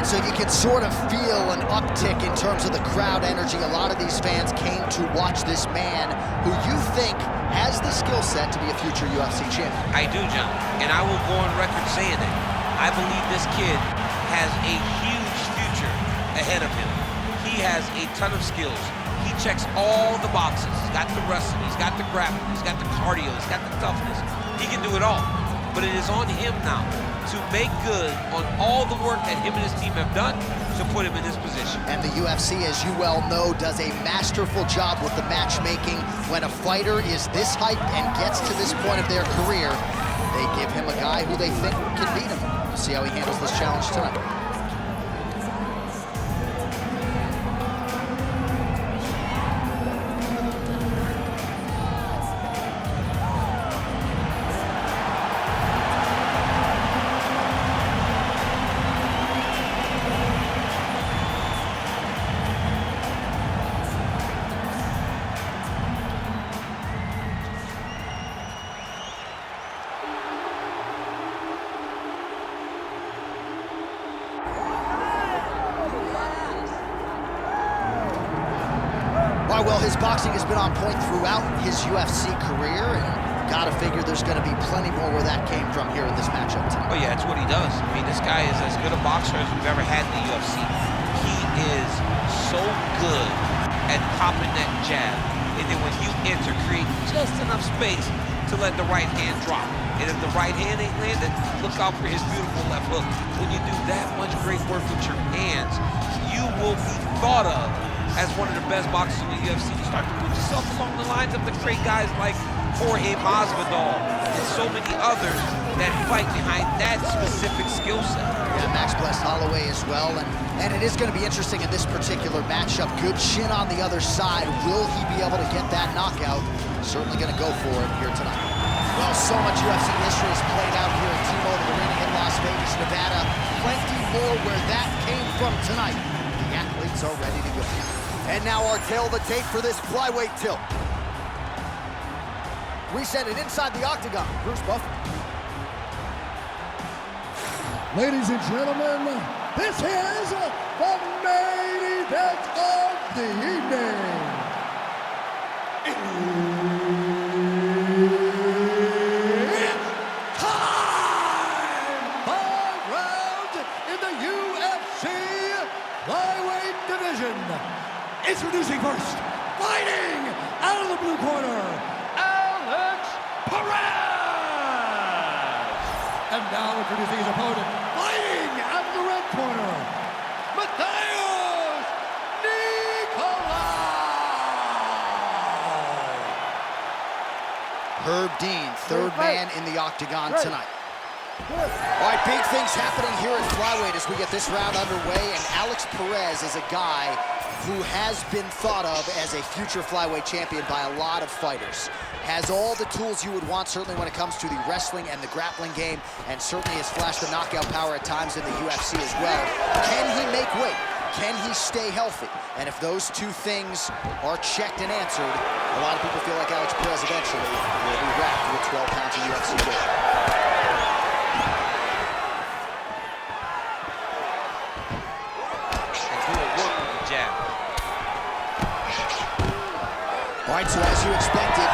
And so you can sort of feel an uptick in terms of the crowd energy. A lot of these fans came to watch this man who you think has the skill set to be a future UFC champion. I do, John, and I will go on record saying that. I believe this kid has a huge future ahead of him. He has a ton of skills. He checks all the boxes. He's got the wrestling, he's got the grappling, he's got the cardio, he's got the toughness. He can do it all. But it is on him now to make good on all the work that him and his team have done to put him in this position. And the UFC, as you well know, does a masterful job with the matchmaking. When a fighter is this hyped and gets to this point of their career, they give him a guy who they think can beat him. We'll see how he handles this challenge tonight. Well, his boxing has been on point throughout his UFC career, and gotta figure there's gonna be plenty more where that came from here in this matchup tonight. Oh yeah, that's what he does. I mean, this guy is as good a boxer as we've ever had in the UFC. He is so good at popping that jab, and then when you enter, create just enough space to let the right hand drop. And if the right hand ain't landed, look out for his beautiful left hook. When you do that much great work with your hands, you will be thought of as one of the best boxers in the UFC. You start to put yourself along the lines of the great guys like Jorge Masvidal and so many others that fight behind that specific skill set. Yeah, Max blessed Holloway as well, and it is going to be interesting in this particular matchup. Good chin on the other side. Will he be able to get that knockout? Certainly going to go for it here tonight. Well, so much UFC history has played out here at T-Mobile Arena in Las Vegas, Nevada. Plenty more where that came from tonight. The athletes are ready to go. And now our tail of the tape for this flyweight tilt. We send it inside the octagon. Bruce Buffer. Ladies and gentlemen, this is the main event of the evening. It's time! 5 rounds in the UFC flyweight division. Introducing first, fighting out of the blue corner, Alex Perez. And now introducing his opponent, fighting out of the red corner, MATHEUS Nicolau. Herb Dean, third man in the octagon tonight. All right, big things happening here at flyweight as we get this round underway, and Alex Perez is a guy who has been thought of as a future flyweight champion by a lot of fighters. Has all the tools you would want, certainly when it comes to the wrestling and the grappling game, and certainly has flashed the knockout power at times in the UFC as well. Can he make weight? Can he stay healthy? And if those two things are checked and answered, a lot of people feel like Alex Perez eventually will be wrapped with 12 pounds of UFC weight. All right, so as you expected,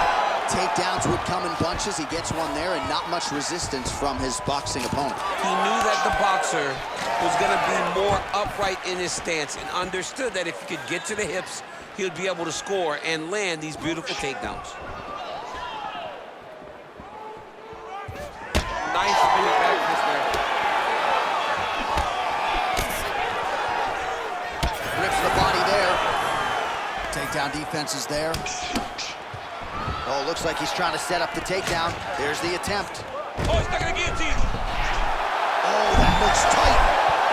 takedowns would come in bunches. He gets one there, and not much resistance from his boxing opponent. He knew that the boxer was going to be more upright in his stance and understood that if he could get to the hips, he would be able to score and land these beautiful takedowns. Nice spinning back fist there. Rips the body there. Takedown defense is there. Oh, looks like he's trying to set up the takedown. There's the attempt. Oh, he's not gonna guillotine. Oh, that looks tight.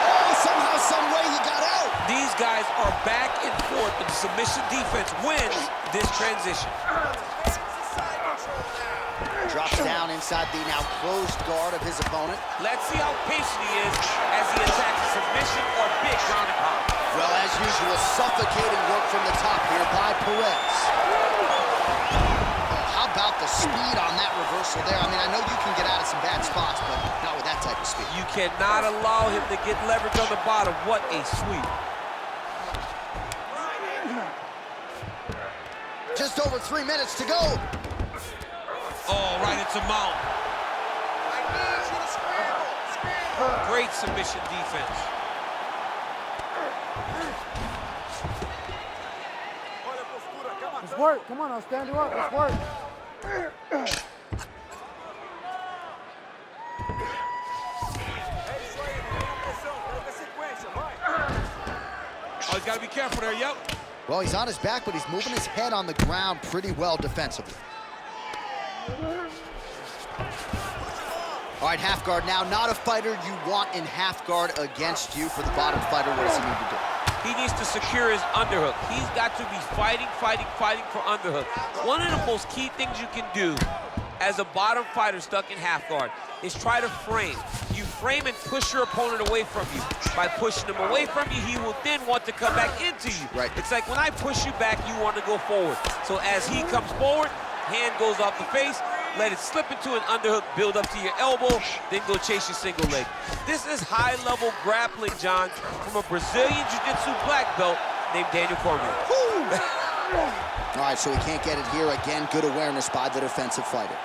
Oh, somehow, some way he got out. These guys are back and forth, but the submission defense wins this transition. Drops down inside the now closed guard of his opponent. Let's see how patient he is as he attacks submission or big ground and pound. Well, as usual, suffocating work from the top here by Perez. Oh, how about the speed on that reversal there. I mean, I know you can get out of some bad spots, but not with that type of speed. You cannot allow him to get leverage on the bottom. What a sweep. Just over 3 minutes to go. Oh, right into mount. Great submission defense. Let's work. Come on, I'll stand you up. Let's work. Oh, he's got to be careful there, yep. Well, he's on his back, but he's moving his head on the ground pretty well defensively. All right, half guard now. Not a fighter you want in half guard against you. For the bottom fighter, what does he need to do? He needs to secure his underhook. He's got to be fighting for underhook. One of the most key things you can do as a bottom fighter stuck in half guard is try to frame. You frame and push your opponent away from you. By pushing him away from you, he will then want to come back into you. Right. It's like when I push you back, you want to go forward. So as he comes forward, hand goes off the face, let it slip into an underhook, build up to your elbow, then go chase your single leg. This is high-level grappling, John, from a Brazilian Jiu-Jitsu black belt named Daniel Cormier. All right, so he can't get it here. Again, good awareness by the defensive fighter.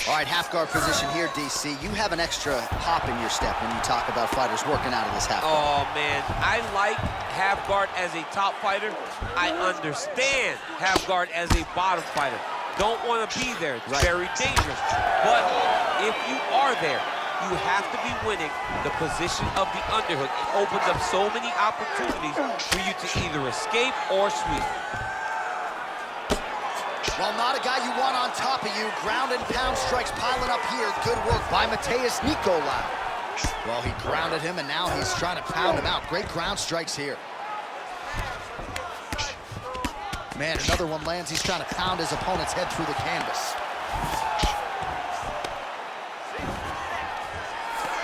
All right, half guard position here, DC. You have an extra hop in your step when you talk about fighters working out of this half guard. Oh, man, I like half guard as a top fighter. I understand half guard as a bottom fighter. Don't want to be there. It's very dangerous. But if you are there, you have to be winning the position of the underhook. It opens up so many opportunities for you to either escape or sweep. Well, not a guy you want on top of you. Ground and pound strikes piling up here. Good work by MATHEUS NICOLAU. Well, he grounded him, and now he's trying to pound him out. Great ground strikes here. Man, another one lands. He's trying to pound his opponent's head through the canvas.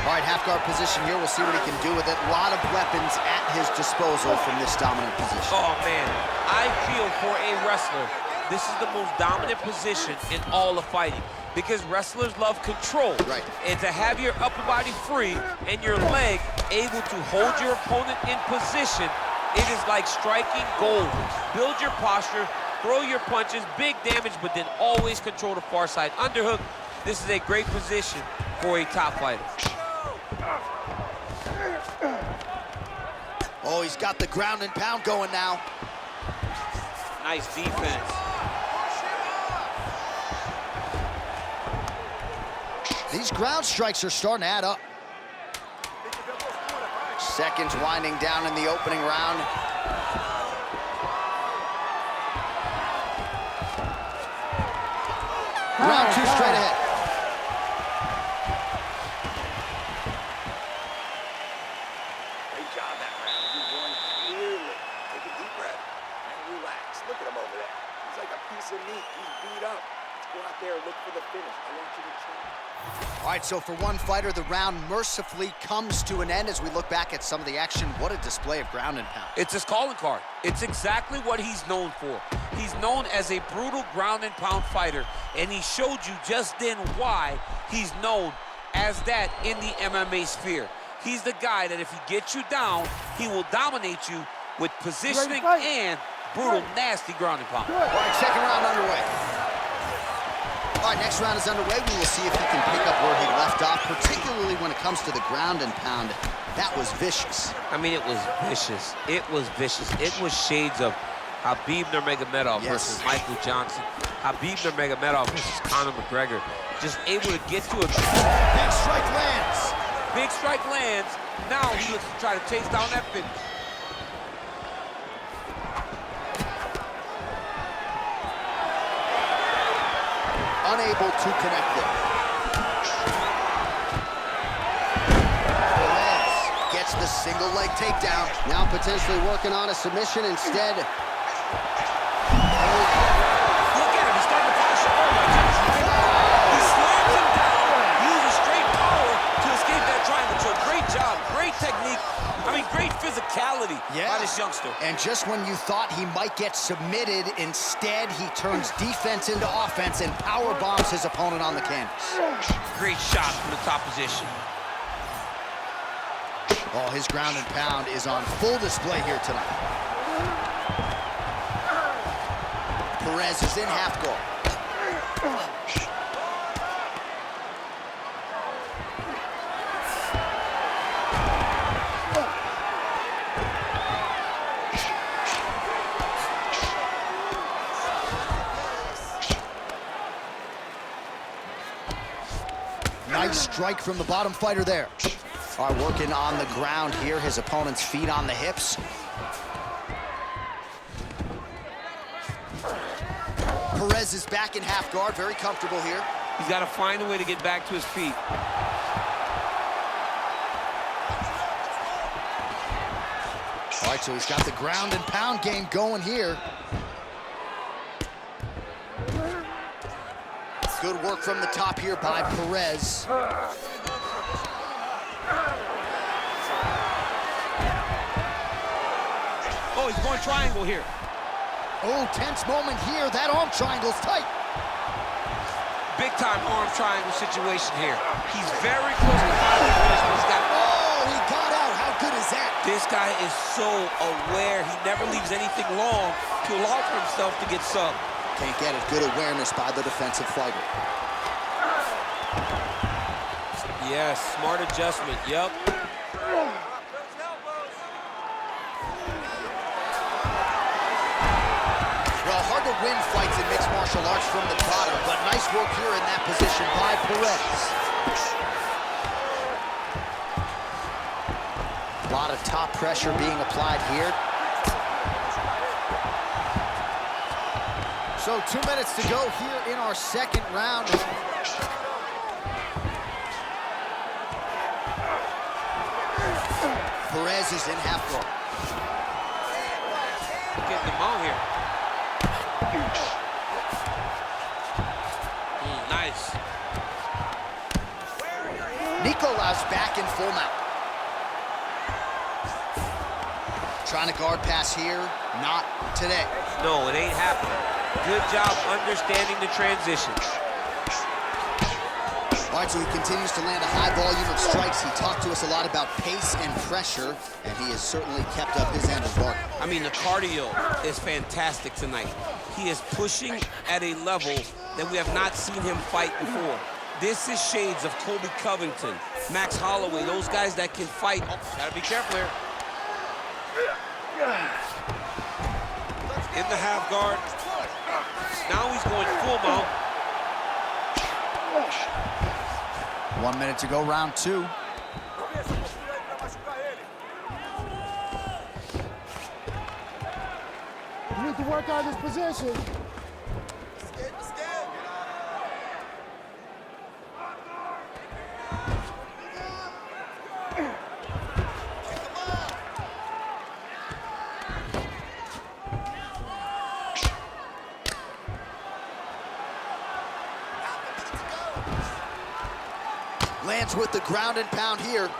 All right, half guard position here. We'll see what he can do with it. A lot of weapons at his disposal from this dominant position. Oh, man, I feel for a wrestler, this is the most dominant position in all of fighting because wrestlers love control. Right. And to have your upper body free and your leg able to hold your opponent in position, it is like striking gold. Build your posture, throw your punches, big damage, but then always control the far side underhook. This is a great position for a top fighter. Oh, he's got the ground and pound going now. Nice defense. These ground strikes are starting to add up. Seconds winding down in the opening round. Round two straight ahead. Great job that round. You won clearly. Take a deep breath and relax. Look at him over there. He's like a piece of meat. He's beat up. Let's go out there and look for the finish. I want you to try. All right, so for one fighter, the round mercifully comes to an end as we look back at some of the action. What a display of ground and pound. It's his calling card. It's exactly what he's known for. He's known as a brutal ground and pound fighter, and he showed you just then why he's known as that in the MMA sphere. He's the guy that if he gets you down, he will dominate you with positioning and brutal, nasty ground and pound. All right, second round underway. All right, next round is underway. We will see if he can pick up where he left off, particularly when it comes to the ground and pound. That was vicious. I mean, it was vicious. It was vicious. It was shades of Khabib Nurmagomedov versus Michael Johnson. Khabib Nurmagomedov versus Conor McGregor. Just able to get to a big strike lands. Big strike lands. Now he looks to try to chase down that finish. Unable to connect it. Perez gets the single leg takedown. Now potentially working on a submission instead. Look at him, he's starting to polish it over. He slams him down, uses straight power to escape that triangle. So great job, great technique. I mean, great physicality by this youngster. And just when you thought he might get submitted, instead he turns defense into offense and power bombs his opponent on the canvas. Great shot from the top position. Oh, his ground and pound is on full display here tonight. Perez is in half guard. Nice strike from the bottom fighter there. All right, working on the ground here. His opponent's feet on the hips. Perez is back in half guard, very comfortable here. He's got to find a way to get back to his feet. All right, so he's got the ground and pound game going here. Good work from the top here by Perez. Oh, he's going triangle here. Oh, tense moment here. That arm triangle's tight. Big time arm triangle situation here. He's very close to finding the finish, but he's got... Oh, he got out. How good is that? This guy is so aware. He never leaves anything long to allow for himself to get subbed. Can't get it. Good awareness by the defensive fighter. Yes, smart adjustment. Yep. Well, hard to win fights in mixed martial arts from the bottom, but nice work here in that position by Perez. A lot of top pressure being applied here. So 2 minutes to go here in our second round. Perez is in half guard. Getting the mount here. Nice. Nicolau's back in full mount. Trying to guard pass here, not today. No, it ain't happening. Good job understanding the transition. All right, so he continues to land a high volume of strikes. He talked to us a lot about pace and pressure, and he has certainly kept up his end of the bargain. I mean, the cardio is fantastic tonight. He is pushing at a level that we have not seen him fight before. This is shades of Colby Covington, Max Holloway, those guys that can fight. Oh, gotta be careful here. In the half guard. Now he's going full mount. 1 minute to go, round two. You need to work on this position. Lands with the ground and pound here.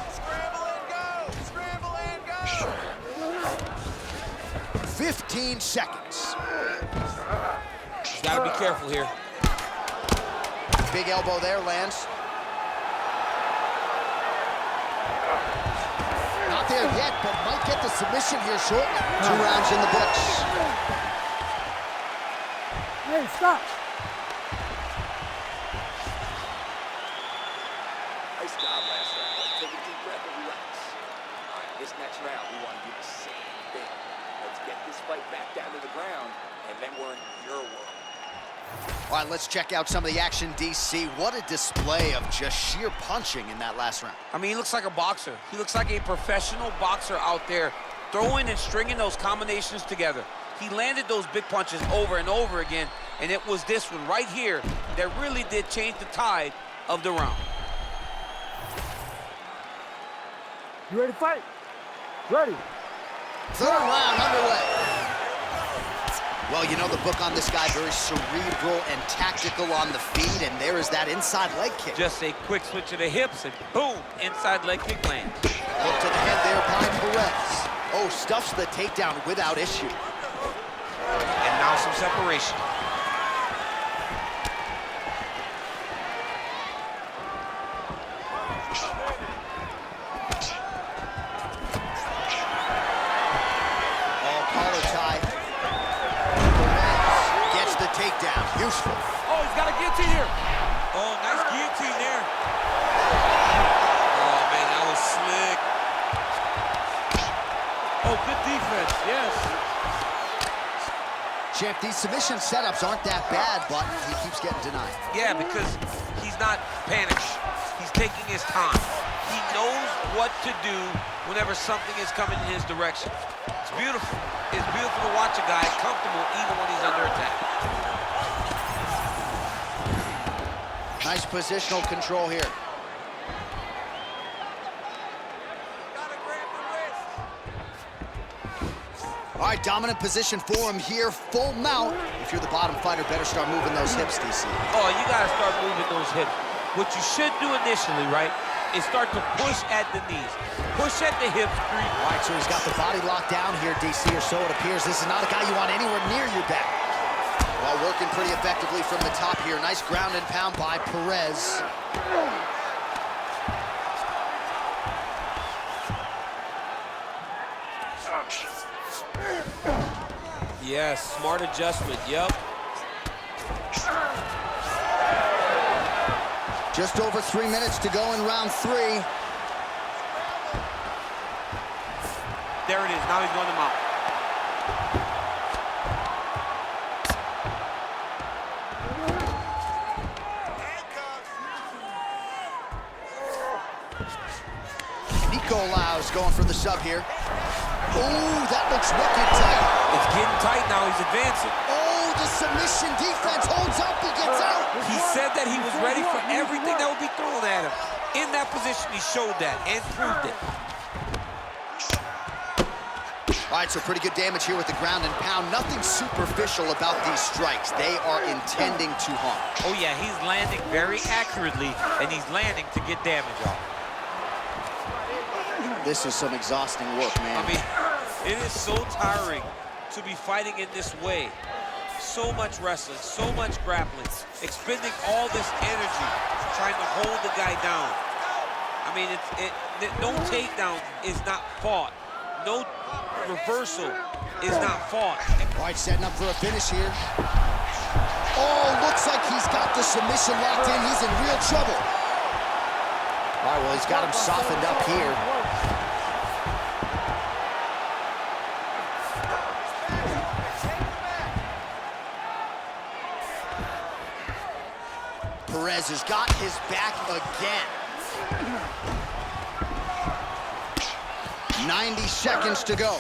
Scramble and go! Scramble and go! 15 seconds. Gotta be careful here. Big elbow there, lands. Not there yet, but might get the submission here shortly. 2 rounds in the books. Hey, stop. Nice job last round. Take a deep breath and relax. All right, this next round, we want to do the same thing. Let's get this fight back down to the ground, and then we're in your world. All right, let's check out some of the action, DC. What a display of just sheer punching in that last round. I mean, he looks like a boxer. He looks like a professional boxer out there, throwing and stringing those combinations together. He landed those big punches over and over again, and it was this one right here that really did change the tide of the round. You ready to fight? Ready. Third round underway. Well, you know the book on this guy, very cerebral and tactical on the feet, and there is that inside leg kick. Just a quick switch of the hips, and boom, inside leg kick lands. Look to the head there by Perez. Oh, stuffs the takedown without issue. And now some separation. Takedown, useful. Oh, he's got a guillotine here. Oh, nice guillotine there. Oh, man, that was slick. Oh, good defense, yes. Champ, these submission setups aren't that bad, but he keeps getting denied. Yeah, because he's not panicked. He's taking his time. He knows what to do whenever something is coming in his direction. It's beautiful. It's beautiful to watch a guy comfortable even when he's under attack. Nice positional control here. Gotta grab the wrist. All right, dominant position for him here, full mount. If you're the bottom fighter, better start moving those hips, DC. Oh, you gotta start moving those hips. What you should do initially, right, is start to push at the knees. Push at the hips, creep. All right, so he's got the body locked down here, DC, or so it appears. This is not a guy you want anywhere near your back. Well, working pretty effectively from the top here. Nice ground and pound by Perez. Yes, smart adjustment, yep. Just over 3 minutes to go in round 3. There it is, now he's going to mount. Nicolau's going for the sub here. Ooh, that looks wicked tight. It's getting tight now, he's advancing. Oh, the submission defense holds up, he gets out. He said that he was ready for everything that would be thrown at him. In that position, he showed that and proved it. All right, so pretty good damage here with the ground and pound. Nothing superficial about these strikes. They are intending to harm. Oh yeah, he's landing very accurately, and he's landing to get damage off. This is some exhausting work, man. I mean, it is so tiring to be fighting in this way. So much wrestling, so much grappling, expending all this energy trying to hold the guy down. I mean, no takedown is not fought. No reversal is not fought. All right, setting up for a finish here. Oh, looks like he's got the submission locked in. He's in real trouble. All right, well, he's got him softened up here. Perez has got his back again. 90 seconds to go.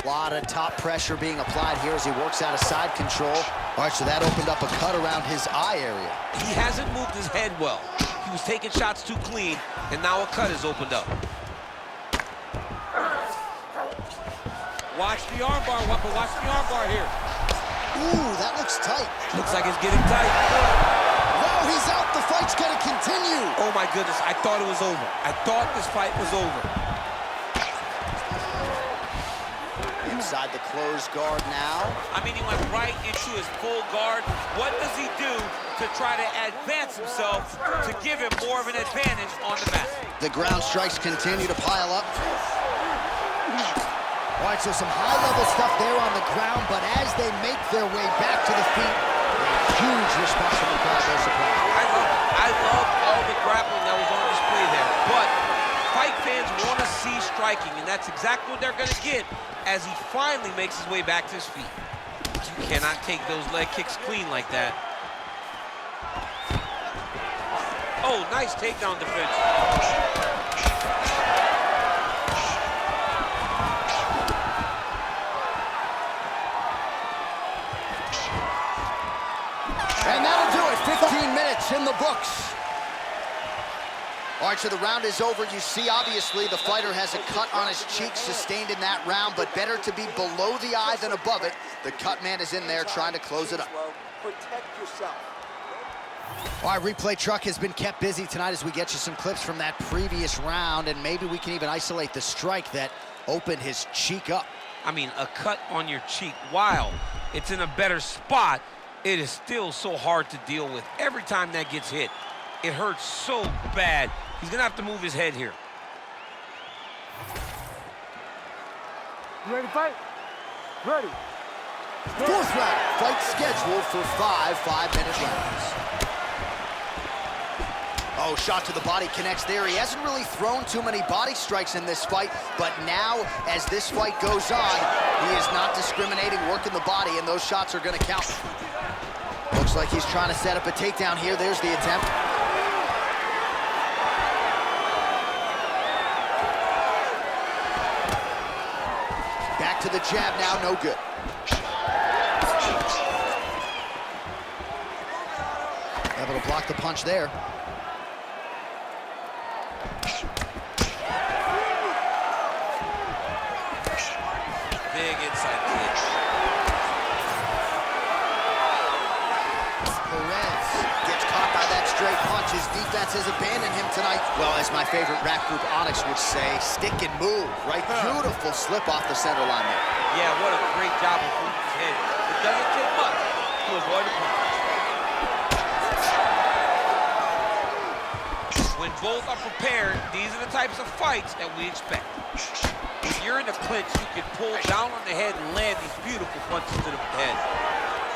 A lot of top pressure being applied here as he works out of side control. All right, so that opened up a cut around his eye area. He hasn't moved his head well. He was taking shots too clean, and now a cut has opened up. Watch the armbar, Whopper. Watch the armbar here. Ooh, that looks tight. Looks like it's getting tight. Wow, he's out. The fight's gonna continue. Oh my goodness, I thought it was over. I thought this fight was over. Inside the closed guard now. I mean, he went right into his full guard. What does he do to try to advance himself to give him more of an advantage on the mat? The ground strikes continue to pile up. All right, so some high-level stuff there on the ground, but as they make their way back to the feet, a huge response from the crowd. They're surprised. I love it. I love all the grappling that was on display there. But fight fans want to see striking, and that's exactly what they're going to get as he finally makes his way back to his feet. You cannot take those leg kicks clean like that. Oh, nice takedown defense. And that'll do it. 15 minutes in the books. All right, so the round is over. You see, obviously, the fighter has a cut on his cheek sustained in that round, but better to be below the eye than above it. The cut man is in there trying to close it up. Protect yourself. All right, replay truck has been kept busy tonight as we get you some clips from that previous round, and maybe we can even isolate the strike that opened his cheek up. I mean, a cut on your cheek, while it's in a better spot, it is still so hard to deal with. Every time that gets hit, it hurts so bad. He's gonna have to move his head here. You ready to fight? Ready. Fourth round, fight scheduled for 5 5-minute rounds. Oh, shot to the body connects there. He hasn't really thrown too many body strikes in this fight, but now, as this fight goes on, he is not discriminating, working the body, and those shots are gonna count. Looks like he's trying to set up a takedown here. There's the attempt. Back to the jab now, no good. Able to block the punch there. Big inside kick. Perez gets caught by that straight punch. His defense has abandoned him tonight. Well, as my favorite rap group Onyx would say, stick and move, right? Beautiful slip off the center line there. Yeah, what a great job of moving his head. It doesn't take much to avoid a punch. When both are prepared, these are the types of fights that we expect. When you're in a clinch, you can pull down on the head and land these beautiful punches to the head.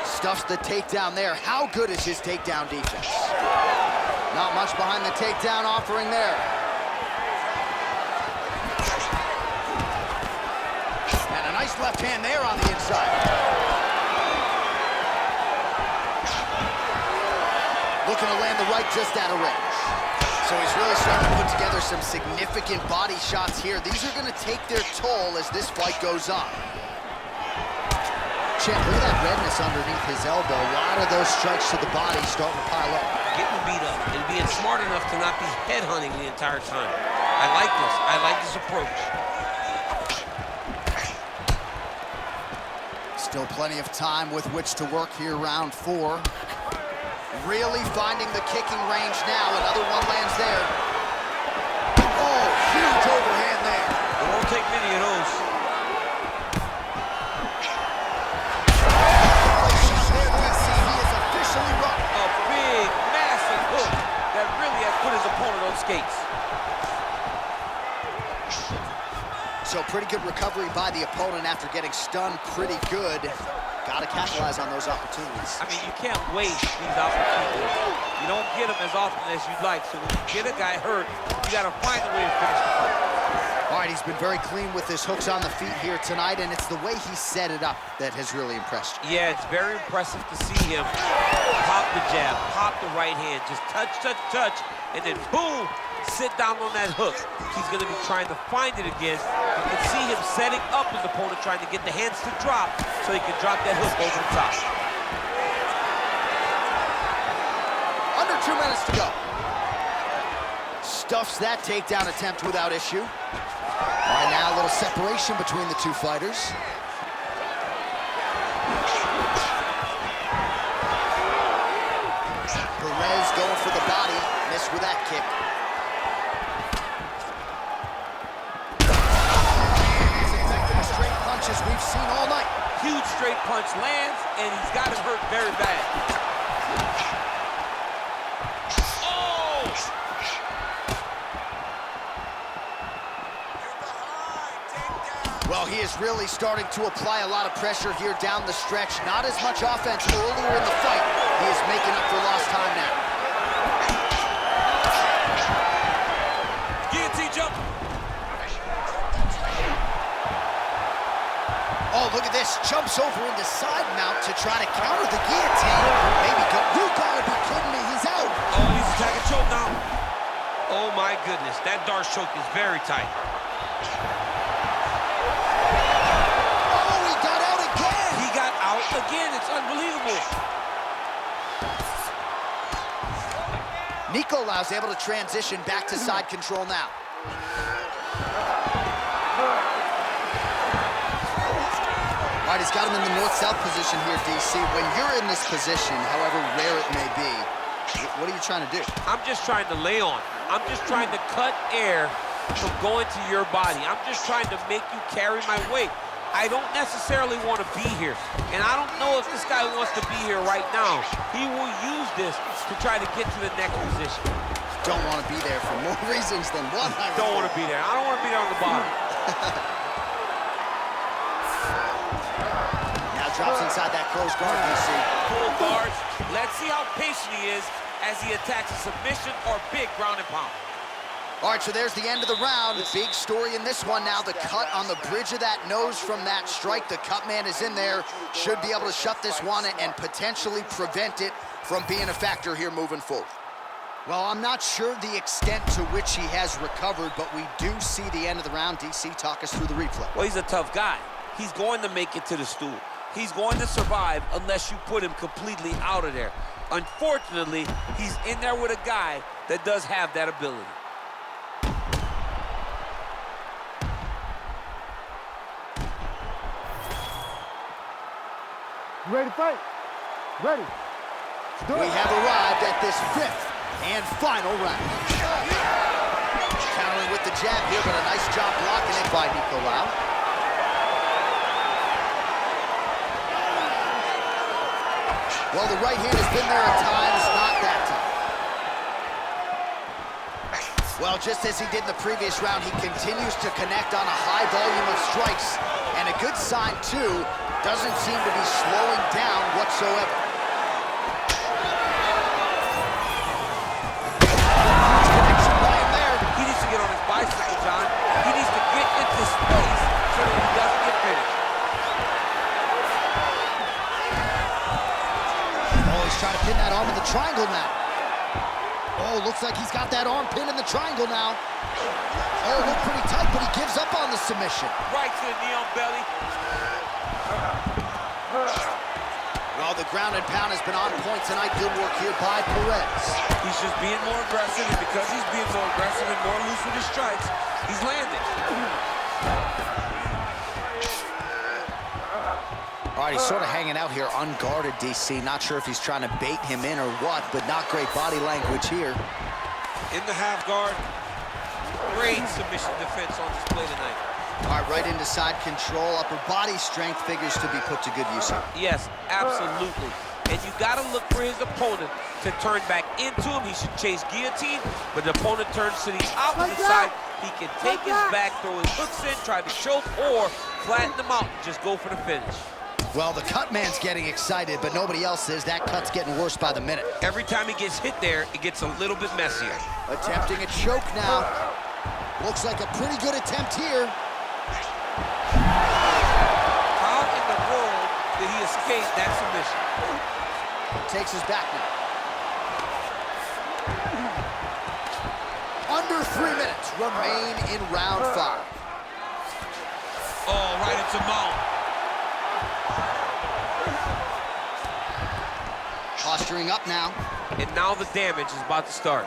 Stuffs the takedown there. How good is his takedown defense? Not much behind the takedown offering there. And a nice left hand there on the inside. Looking to land the right just out of range. So he's really starting to put together some significant body shots here. These are going to take their toll as this fight goes on. Champ, look at that redness underneath his elbow. A lot of those strikes to the body starting to pile up. Getting beat up and being smart enough to not be headhunting the entire time. I like this. I like this approach. Still plenty of time with which to work here, round 4. Really finding the kicking range now. Another one lands there. Oh, huge overhand there. It won't take many of those. There, DC, he is officially run. A big, massive hook that really has put his opponent on skates. So pretty good recovery by the opponent after getting stunned pretty good. Got to capitalize on those opportunities. I mean, you can't waste these opportunities. You don't get them as often as you'd like. So when you get a guy hurt, you got to find a way to finish the fight. All right, he's been very clean with his hooks on the feet here tonight, and it's the way he set it up that has really impressed you. Yeah, it's very impressive to see him pop the jab, pop the right hand, just touch, touch, touch, and then boom, sit down on that hook. He's going to be trying to find it again. You can see him setting up his opponent, trying to get the hands to drop so he can drop that hook over the top. Under 2 minutes to go. Stuffs that takedown attempt without issue. All right, now a little separation between the two fighters. Perez going for the body, missed with that kick. Straight punches we've seen all night. Huge straight punch lands, and he's got him hurt very bad. Oh! Well, he is really starting to apply a lot of pressure here down the stretch. Not as much offense earlier in the fight. He is making up for lost time now. Guillotine jump. Oh, look at this. Jumps over into side mount to try to counter the guillotine. Maybe go. You gotta be kidding me. He's out. Oh, he's attacking choke now. Oh, my goodness. That Darce choke is very tight. Oh, he got out again. He got out again. It's unbelievable. Nicolau's able to transition back to side control now. All right, he's got him in the north-south position here, DC. When you're in this position, however rare it may be, what are you trying to do? I'm just trying to lay on. I'm just trying to cut air from going to your body. I'm just trying to make you carry my weight. I don't necessarily want to be here. And I don't know if this guy wants to be here right now. He will use this to try to get to the next position. Don't want to be there for more reasons than one. Don't want to be there. I don't want to be there on the bottom. Now drops inside that closed guard, DC. Full guards. Let's see how patient he is as he attacks a submission or big ground and pound. All right, so there's the end of the round. Big story in this one now. The cut on the bridge of that nose from that strike. The cut man is in there. Should be able to shut this one and potentially prevent it from being a factor here moving forward. Well, I'm not sure the extent to which he has recovered, but we do see the end of the round. DC, talk us through the replay. Well, he's a tough guy. He's going to make it to the stool. He's going to survive unless you put him completely out of there. Unfortunately, he's in there with a guy that does have that ability. You ready to fight? Ready. We have arrived at this fifth and final round. Countering with the jab here, but a nice job blocking it by Nicolau. Well, the right hand has been there at times, not that time. Well, just as he did in the previous round, he continues to connect on a high volume of strikes. And a good sign, too, doesn't seem to be slowing down whatsoever. Connection by him there. He needs to get on his bicycle, John. He needs to get into space so that he doesn't get finished. Oh, he's trying to pin that arm in the triangle now. Oh, looks like he's got that arm pinned in the triangle now. Oh, looked pretty tight, but he gives up on the submission. Right to the knee on belly. Well, the ground and pound has been on point tonight. Good work here by Perez. He's just being more aggressive, and because he's being more aggressive and more loose with his strikes, he's landing. All right, he's sort of hanging out here unguarded, DC. Not sure if he's trying to bait him in or what, but not great body language here. In the half guard, great submission defense on display tonight. All right, right into side control. Upper body strength figures to be put to good use here. Yes, absolutely. And you got to look for his opponent to turn back into him. He should chase guillotine, but the opponent turns to the opposite side. He can take his back, throw his hooks in, try to choke, or flatten him out and just go for the finish. Well, the cut man's getting excited, but nobody else is. That cut's getting worse by the minute. Every time he gets hit there, it gets a little bit messier. Attempting a choke now. Looks like a pretty good attempt here. How in the world did he escape that submission? Takes his back now. Under 3 minutes remain in round 5. Oh, right into mount. Posturing up now. And now the damage is about to start.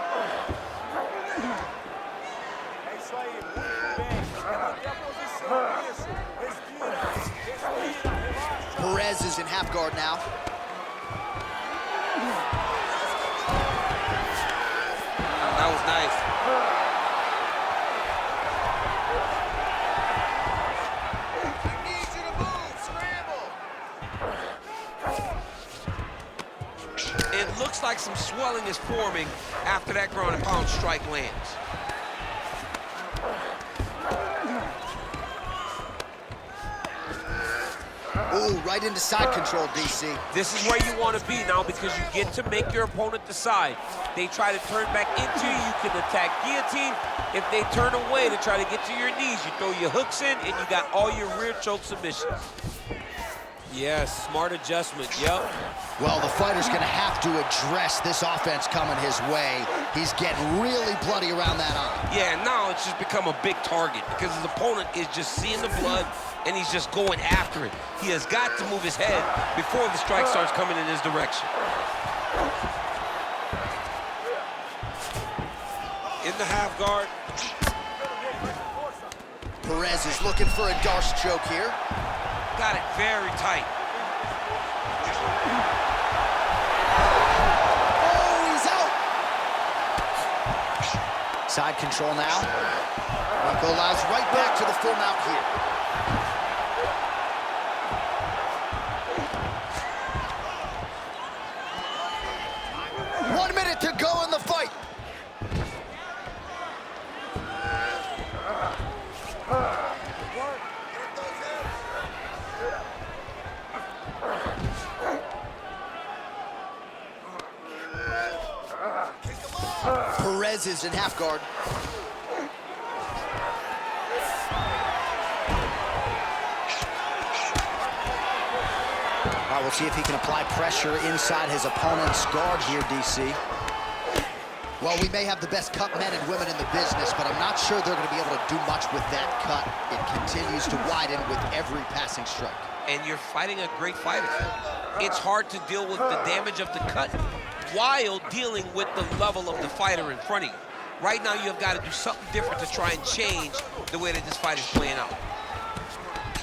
Perez is in half guard now. That was nice. It looks like some swelling is forming after that ground and pound strike lands. Ooh, right into side control, DC. This is where you want to be now because you get to make your opponent decide. They try to turn back into you, you can attack guillotine. If they turn away to try to get to your knees, you throw your hooks in and you got all your rear choke submissions. Yes, smart adjustment, yep. Well, the fighter's gonna have to address this offense coming his way. He's getting really bloody around that arm. Yeah, now it's just become a big target because his opponent is just seeing the blood and he's just going after it. He has got to move his head before the strike starts coming in his direction. the half guard. Perez is looking for a Darce choke here. Got it very tight. Oh, he's out. Side control now. Nicolau's right back to the full mount here. One minute to go in the fight. Perez is in half guard. All right, we'll see if he can apply pressure inside his opponent's guard here, DC. Well, we may have the best cut men and women in the business, but I'm not sure they're going to be able to do much with that cut. It continues to widen with every passing strike. And you're fighting a great fighter. It's hard to deal with the damage of the cut while dealing with the level of the fighter in front of you. Right now, you've got to do something different to try and change the way that this fight is playing out.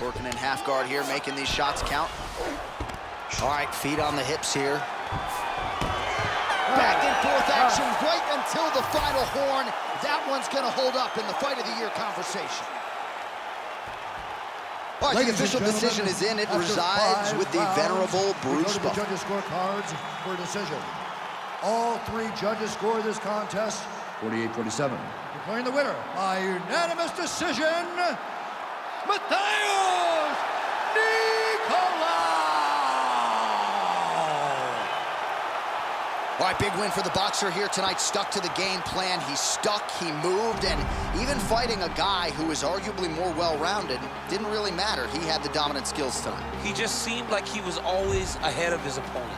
Working in half guard here, making these shots count. All right, feet on the hips here. Back and forth action right until the final horn. That one's going to hold up in the Fight of the Year conversation. All right, the official decision is in. It resides with the venerable Bruce Buffalo. The judges' scorecards for decision. All three judges score this contest 48-47. Declaring the winner by unanimous decision, MATHEUS NICOLAU! All right, big win for the boxer here tonight. Stuck to the game plan. He stuck, he moved, and even fighting a guy who is arguably more well-rounded didn't really matter. He had the dominant skills tonight. He just seemed like he was always ahead of his opponent.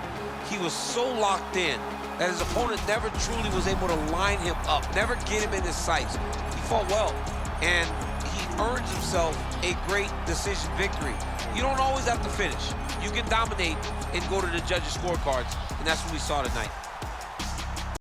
He was so locked in that his opponent never truly was able to line him up, never get him in his sights. He fought well, and he earned himself a great decision victory. You don't always have to finish. You can dominate and go to the judges' scorecards, and that's what we saw tonight.